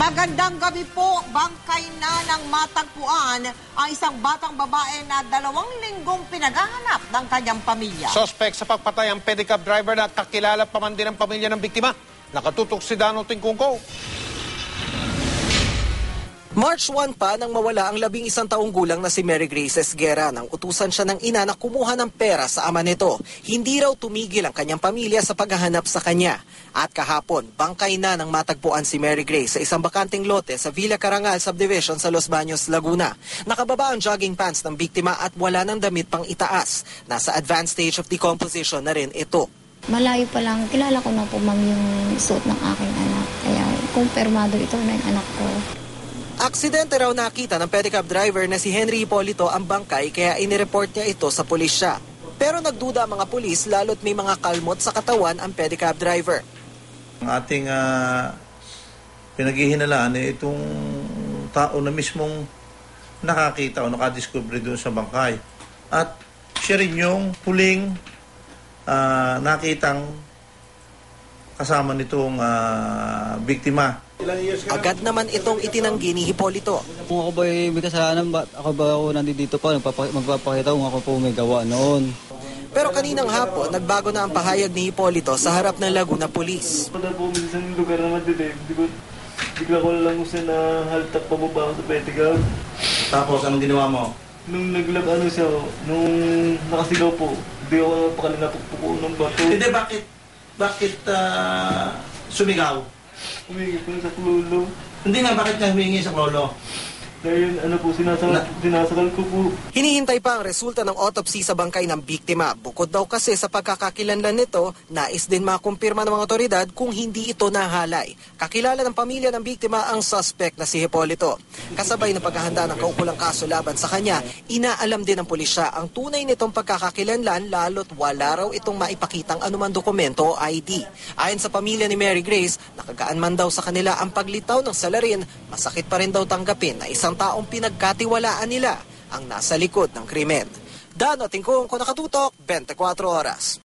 Magandang gabi po. Bangkay na ng matagpuan ang isang batang babae na 2 linggong pinaghahanap ng kanyang pamilya. Suspect sa pagpatay ang pedicab driver na kakilala pa man din ang pamilya ng biktima. Nakatutok si Dano Tingkungko. March 1 pa nang mawala ang 11 taong gulang na si Mary Grace Esguera nang utusan siya ng ina na kumuha ng pera sa ama nito. Hindi raw tumigil ang kanyang pamilya sa paghahanap sa kanya. At kahapon, bangkay na nang matagpuan si Mary Grace sa isang bakanteng lote sa Villa Carangal Subdivision sa Los Baños, Laguna. Nakababa ang jogging pants ng biktima at wala ng damit pang itaas. Nasa advanced stage of decomposition na rin ito. Malayo pa lang, kilala ko na po ma'am yung suot ng aking anak. Kaya kumpirmado ito na yung anak ko. Aksidente raw nakita ng pedicab driver na si Henry Hipolito ang bangkay kaya inireport niya ito sa pulisya. Pero nagduda ang mga pulis lalo't may mga kalmot sa katawan ang pedicab driver. Ang ating pinaghihinalaan itong tao na mismong nakakita o nakadiscover doon sa bangkay. At siya rin yung huling nakitang kasama nitong biktima. Agad naman itong itinanggi ni Hipolito. Kung ako ba may kasalanan, ako ba nandito pa, magpapakita kung ako po may gawa noon. Pero kaninang hapon, nagbago na ang pahayag ni Hipolito sa harap ng Laguna Police. Pada po minsan yung lugar naman din bigla ko lang gusto na haltak pababa ako sa pedicab. Tapos, anong ginawa mo? Nung siya, nung nakasigaw po, hindi ako pakalinapok ng bato. Hindi, bakit sumigaw? Humingi po sa klolo. Hindi nga, bakit nga humingi sa klolo? Dahil sinasakal ko po. Hinihintay pa ang resulta ng autopsy sa bangkay ng biktima. Bukod daw kasi sa pagkakakilanlan nito, nais din makumpirma ng mga otoridad kung hindi ito nahalay. Kakilala ng pamilya ng biktima ang suspect na si Hipolito. Kasabay ng paghahanda ng kaukulang kaso laban sa kanya, inaalam din ng pulisya ang tunay nitong pagkakakilanlan lalo't wala raw itong maipakitang anuman dokumento o ID. Ayon sa pamilya ni Mary Grace, nakagaan man daw sa kanila ang paglitaw ng salarin, masakit pa rin daw tanggapin na isang taong pinagkatiwalaan nila ang nasa likod ng krimen. Dano Tingkungko, nakatutok, 24 oras.